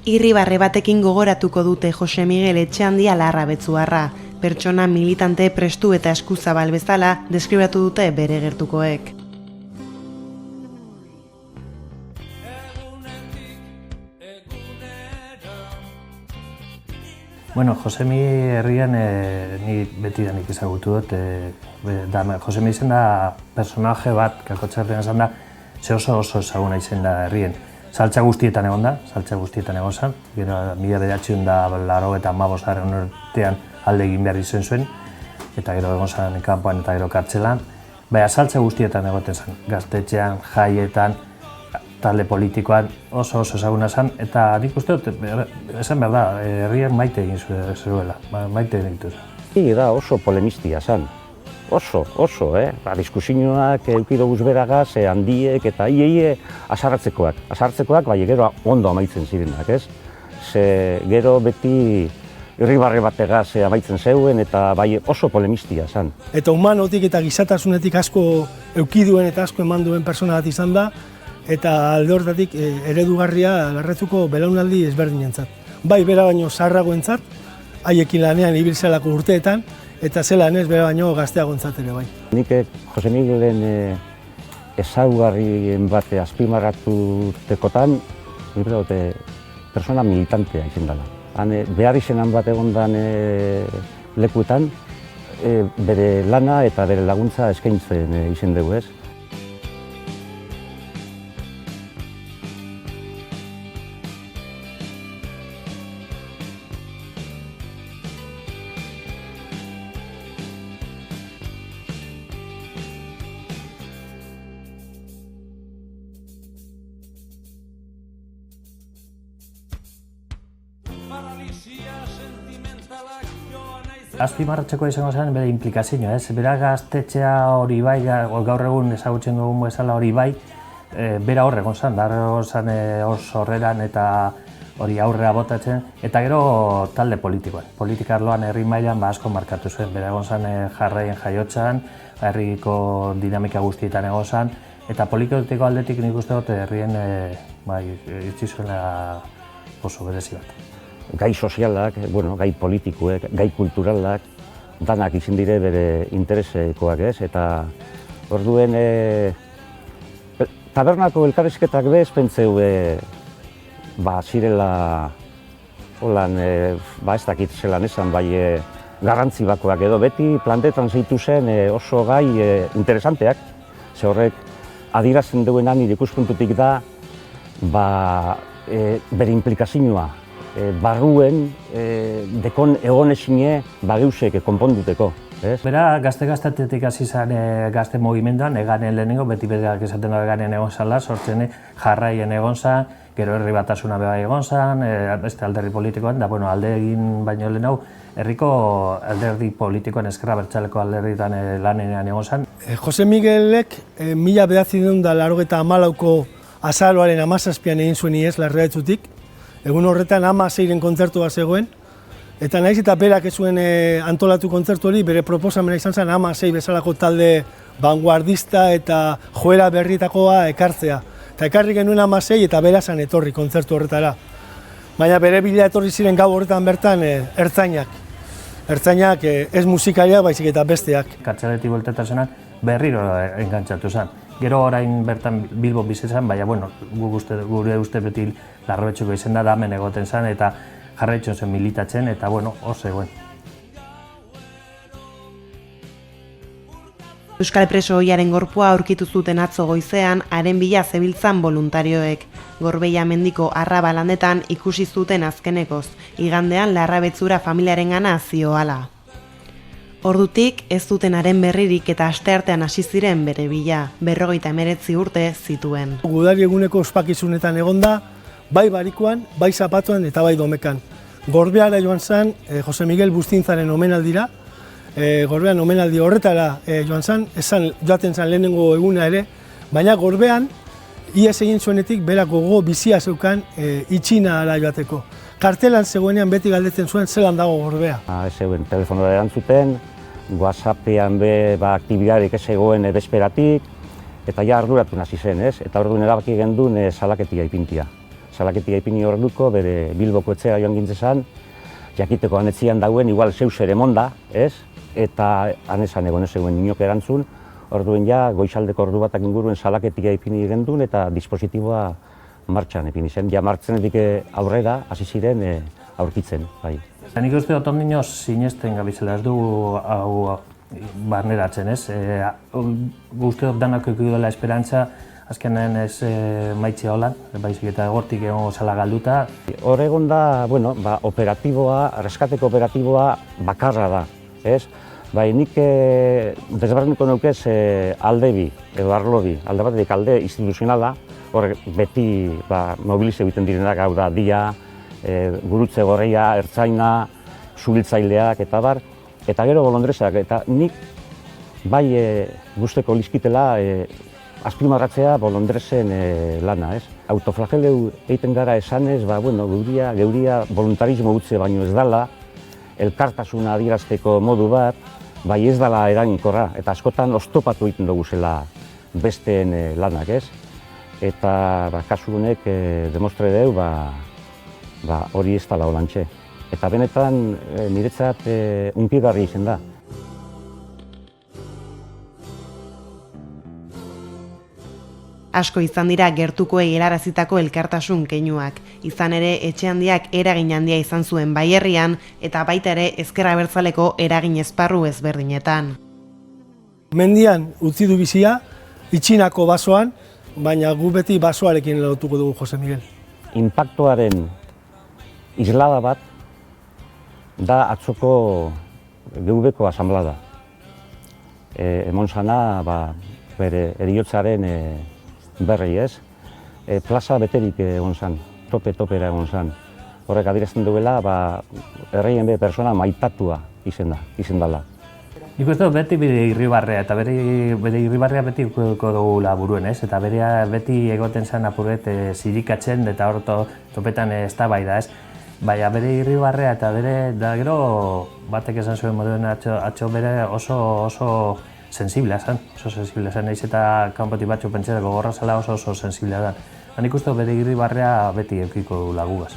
Irribarre batekin gogoratuko dute Jose Miguel Etxeandia Larrabetzuarra. Pertsona militante prestu eta eskuzabal bezala deskribatu dute bere gertukoek. Bueno, Josemi herrian ni betidanik ezagutu dut. Josemi izen da personaje bat, Kakotxa esan da, ze oso ezaguna izen da herrien. Saltza guztietan egon da, gero 1985 urtean alde egin behar izen zuen, eta gero egon zen kanpoan eta gero kartzelan. Baina saltza guztietan egoten zen, gaztetxean, jaietan, talde politikoan oso ezaguna zen, eta nik uste dut, esan behar da, herrian maite egin zuela, maite egin ditu. Da oso polemistia zen, oso, diskusioak eukidoguz beragaz, handiek eta ie asartzekoak, bai gero ondo amaitzen zirenak, ez? Ze gero beti irribarre bategaz amaitzen zeuen eta bai oso polemistia zen. Eta humanotik eta gizatasunetik asko eukiduen eta asko eman duen persona bat izan da, eta alde horretatik eredugarria Larretzuko belaunaldi ezberdinentzat. Bai bera baino zaharragoentzat, haiekin lanean ibilzelako urteetan, eta zelan ez bera baino gazteagontzat ere bai. Nik Jose Miguelen ezaugarrien bate azpimarratutekotan, nik dute persona militantea izan dela. Behar izenan bat egondan lekuetan, bere lana eta bere laguntza eskaintzen izan dugu, ez? Azpimarratzeko izango zen bere implikazioa, ez? Bera gaztetxea hori bai, gaur egun ezagutzen dugun bezala hori bai, bera horre egon zen, oso horreran eta hori aurrera botatzen, eta gero talde politikoan. Politika arloan herri mailan asko markatu zuen, bera egon zen jarraien jaiotzan, herriko dinamika guztietan egon zen, eta politiko aldetik nik uste dut herrien itzi zuela oso berezi bat. Gai sozialak, gai politikoek, gai kulturalak, danak izin dire bere interesekoak, ez? Eta orduen tabernako elkarrizketak bez pentseu zirela holan, ez dakit zelan esan, bai garrantzi bakoak edo beti plantetan zeitu zen oso gai interesanteak, ze horrek adierazten duenan nire ikuspuntutik da bere implikazioa barruen dekon egonezine bageusek konponduteko. Bera gazte-gaztetetik hasi zen gazte mugimenduan, eganen lehenengo, beti berak esaten da eganen egon zala, sortzen jarraien egon zen, gero herri batasuna beba egon zen, beste alderdi politikoan, da alde egin baino lehen hau, herriko alderdi politikoan ezkerra bertxaleko alderditan lanean egon zen. Jose Miguelek 1984ko azaroaren 17an egin zuen iez Larraetzutik. Egun horretan 16-ren kontzertua zegoen, eta nahiz eta berak ez zuen antolatu kontzertu hori, bere proposamena izan zen 16 bezalako talde vanguardista eta joera berritakoa ekartzea. Eta ekarri genuen 16 eta berazan etorri kontzertu horretara. Baina bere bila etorri ziren gau horretan bertan ertzainak. Ertzainak ez musikariak baizik eta besteak. Kartzeletik bueltetasenak berriro engantzatu zen. Gero orain bertan Bilbon bizi zen, baina gure uste beti Larrabetzuko izen da hemen egoten zen eta jarraitzen zen militatzen eta hor zegoen. Euskal preso ohiaren gorpua aurkitu zuten atzo goizean, haren bila zebiltzan boluntarioek. Gorbeia mendiko arraba landetan ikusi zuten azkenekoz, igandean Larrabetzura familiarengana zioala. Ordutik ez zuten haren berririk eta asteartean hasi ziren bere bila, 59 urte zituen. Gudari eguneko ospakizunetan egonda, bai barikuan, bai zapatuan eta bai domekan. Gorbeara joan zen Jose Miguel Bustintzaren omenaldira, Gorbean omenaldi horretara joan zen, joaten zen lehenengo eguna ere, baina Gorbean iaz egin zuenetik berak gogo bizia zeukan itxinara joateko. Kartelan zegoenean beti galdetzen zuen zelan dago Gorbea. Ez zegoen telefonora erantzuten, WhatsAppean aktibidarik ez zegoen bezperatik, eta ja arduratu hasi zen, ez? Eta orduan erabaki genduen salaketia ipintia. salaketia ipini orduko, bere Bilboko etxea joan gintzezan, jakiteko anetzian dauen, igual zeus ere monda, ez? Eta anesan egon ez eguen inok erantzun, orduen ja, goizaldeko ordu batak inguruen salaketia ipini gendun eta dispositiboa martxan ipini zen. Ja martzenetik aurrera, hasi ziren aurkitzen, bai. Nik uste dut ondinoz sinesten gabizela, ez dugu hau barneratzen, ez? Uste dut danak dela esperantza, azkenean ez maitxe holan, baizik eta egortik egon zala galduta. Hor egon da, bueno, operatiboa, reskateko operatiboa bakarra da, ez? Bai, nik desberdineko neukez alde bi, edo arlo bi, alde batetik alde instituzionala, hor beti mobilize egiten direnak, hau da, dia, gurutze gorria, ertzaina, subiltzaileak eta bar, eta gero bolondresak, eta nik bai gusteko lizkitela azpimarratzea bolondresen lana, ez? Autoflageleu egiten gara esanez, bueno, geuria voluntarismo utze baino ez dala, elkartasuna adierazteko modu bat, bai ez dala eraginkorra, eta askotan oztopatu egiten dugu zela besteen lanak, ez? Eta kasu honek demostre deu, hori ez dala holantxe. Eta benetan niretzat unkigarri izen da. Asko izan dira gertukoei helarazitako elkartasun keinuak. Izan ere, etxe handiak eragin handia izan zuen Baierrian eta baita ere ezker abertzaleko eragin esparru ezberdinetan. Mendian utzi du bizia, itxinako basoan, baina gu beti basoarekin lotuko dugu, Jose Miguel. Inpaktuaren islada bat da atzoko geubeko asanblada. Emon zana, bere eriotzaren berri, ez? Plaza beterik egon zan, tope-topera egon zan. Horrek adierazten duela, erreien be persona maitatua izen dela. Nik uste dut beti bere irribarrea, eta bere irribarrea beti ikuko dugula buruen, ez? Eta beti egoten zen apuret zirikatzen, eta hor topetan eztabaida, ez? Baina bere irribarrea eta da gero batek esan zuen moduen atxo bere oso sensiblea zen, nahiz eta kanpotik batzu pentsatzeko gogorra zela oso sensiblea da. Nik uste bere irribarrea beti eukiko dugula gugaz.